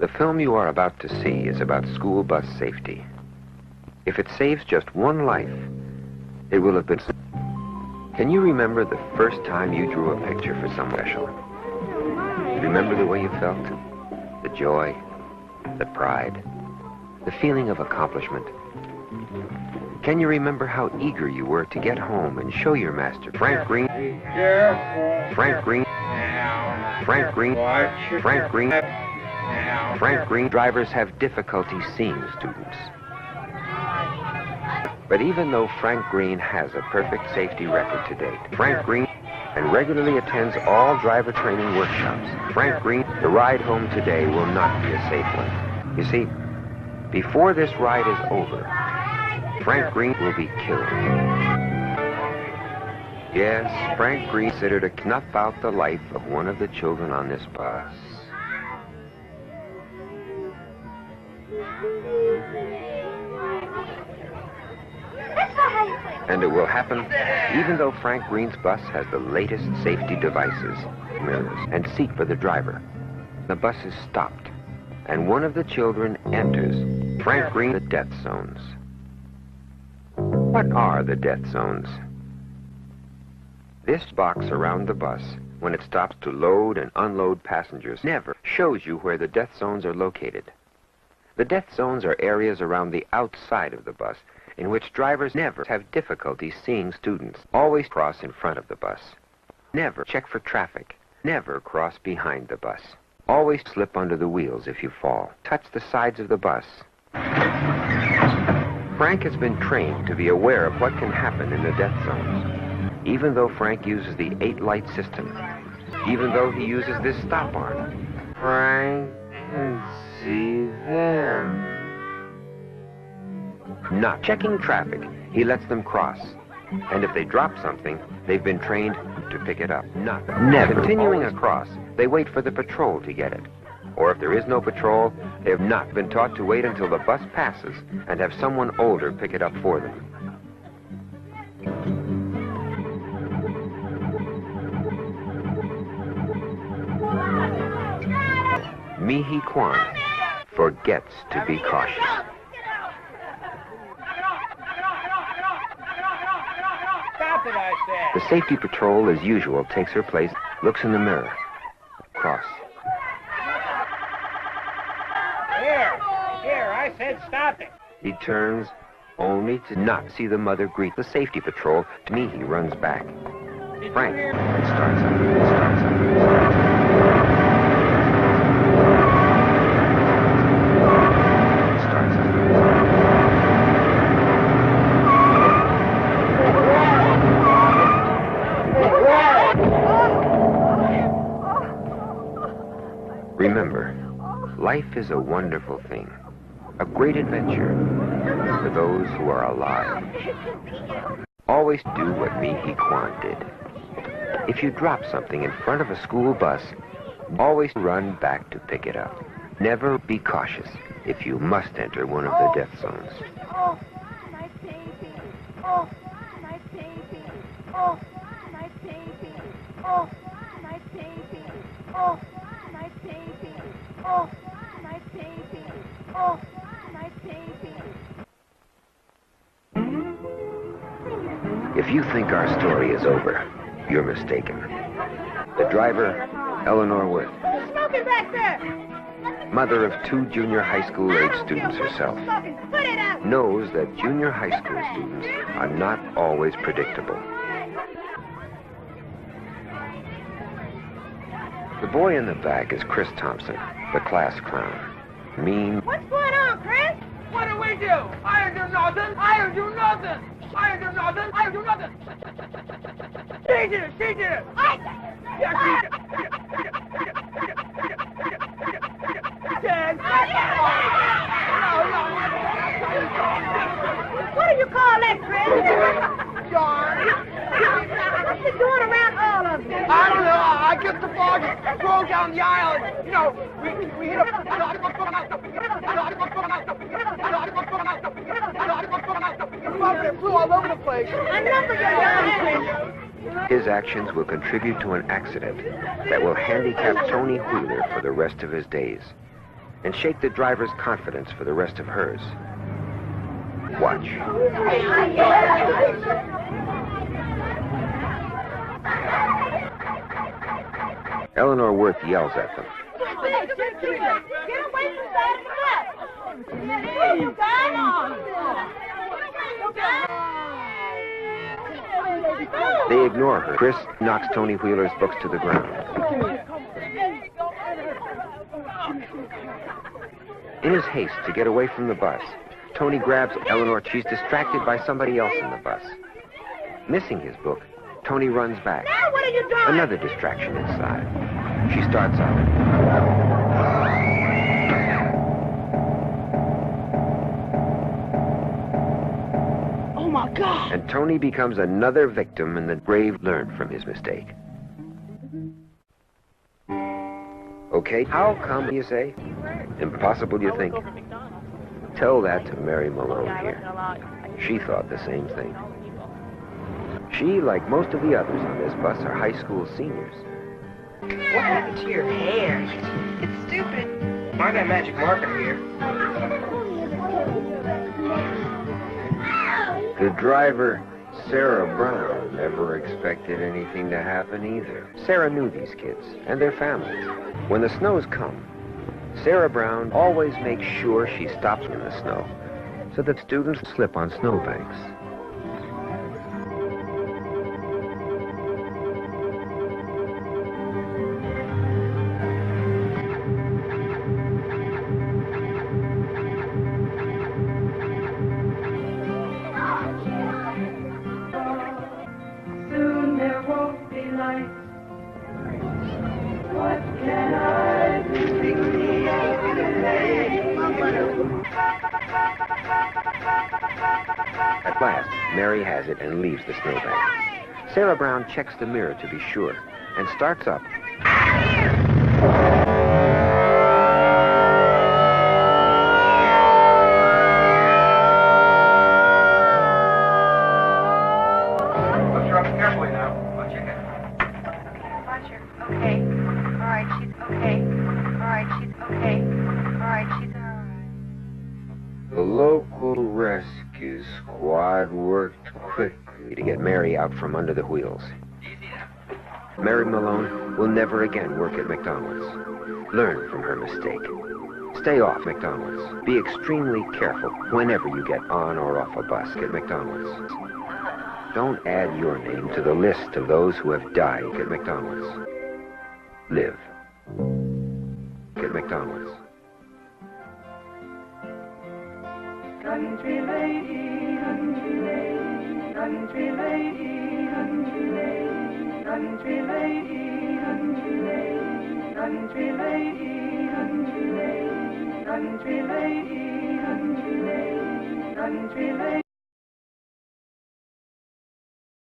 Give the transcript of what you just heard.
The film you are about to see is about school bus safety. If it saves just one life, it will have been... Can you remember the first time you drew a picture for someone special? Remember the way you felt? The joy, the pride, the feeling of accomplishment. Can you remember how eager you were to get home and show your master, Frank Green? Frank Green. Frank Green. Frank Green. Frank Green. Drivers have difficulty seeing students. But even though Frank Green has a perfect safety record to date, Frank Green and regularly attends all driver training workshops. Frank Green, the ride home today will not be a safe one. You see, before this ride is over, Frank Green will be killed. Yes, Frank Green considered to snuff out the life of one of the children on this bus. And it will happen even though Frank Green's bus has the latest safety devices, mirrors, and seat for the driver. The bus is stopped, and one of the children enters Frank Green, the death zones. What are the death zones? This box around the bus, when it stops to load and unload passengers, never shows you where the death zones are located. The death zones are areas around the outside of the bus in which drivers never have difficulty seeing students. Always cross in front of the bus. Never check for traffic. Never cross behind the bus. Always slip under the wheels if you fall. Touch the sides of the bus. Frank has been trained to be aware of what can happen in the death zones. Even though Frank uses the 8-light system. Even though he uses this stop arm. Frank can see them. Not checking traffic, he lets them cross. And if they drop something, they've been trained to pick it up. Never. Continuing across, they wait for the patrol to get it. Or if there is no patrol, they have not been taught to wait until the bus passes and have someone older pick it up for them. Mi-Hee Kwan forgets to be cautious. The safety patrol, as usual, takes her place, looks in the mirror. Cross. Here, I said stop it. He turns, only to not see the mother greet the safety patrol. To me, he runs back. Frank, and starts up. Remember, life is a wonderful thing, a great adventure for those who are alive. Always do what Mi-Hee Kwan did. If you drop something in front of a school bus, always run back to pick it up. Never be cautious if you must enter one of the death zones. Oh, my baby. Oh, my baby. Oh, my baby. Oh, my baby. Oh. My baby, oh, my baby, oh, my baby. If you think our story is over, you're mistaken. The driver, Eleanor Wood, Smoking back there! mother of 2 junior high school age students herself, Put it out! knows that junior high school students are not always predictable. The boy in the back is Chris Thompson, the class clown. Mean. What's going on, Chris? What do we do? I don't do nothing. I don't do nothing. I don't do nothing. I don't do nothing. She did it. She did it. Yeah, she did it. Dad. What do you call that, Chris? John. What's he doing around all of them? I don't know. I guess the ball just rolled down the aisle. And, you know, we hit a... It flew all over the place. His actions will contribute to an accident that will handicap Tony Wheeler for the rest of his days. and shake the driver's confidence for the rest of hers. Watch. Eleanor Worth yells at them. Get away from the side of the bus. They ignore her. Chris knocks Tony Wheeler's books to the ground. In his haste to get away from the bus, Tony grabs Eleanor. She's distracted by somebody else in the bus. Missing his book, Tony runs back. Now what are you doing? Another distraction inside. She starts out. Oh my God! And Tony becomes another victim, and the brave learn from his mistake. Okay, how come, you say? Impossible, you think? Tell that to Mary Malone here. She thought the same thing. She, like most of the others on this bus, are high school seniors. What happened to your hair? It's stupid. I got magic marker here. The driver, Sarah Brown, never expected anything to happen either. Sarah knew these kids and their families. When the snows come, Sarah Brown always makes sure she stops in the snow so that students slip on snowbanks. Soon there won't be light. What can I do? At last, Mary has it and leaves the snowbank. Sarah Brown checks the mirror to be sure and starts up. Lift her up carefully now. Watch your head. Watch her. Okay. All right, she's okay. All right, she's okay. All right, she's all right. The local rescue squad worked quickly to get Mary out from under the wheels. Mary Malone will never again work at McDonald's. Learn from her mistake. Stay off McDonald's. Be extremely careful whenever you get on or off a bus at McDonald's. Don't add your name to the list of those who have died at McDonald's. Live at McDonald's. Country lady, country lady, country lady, country lady, country lady, country lady, country lady, country lady, country lady, country lady, country lady.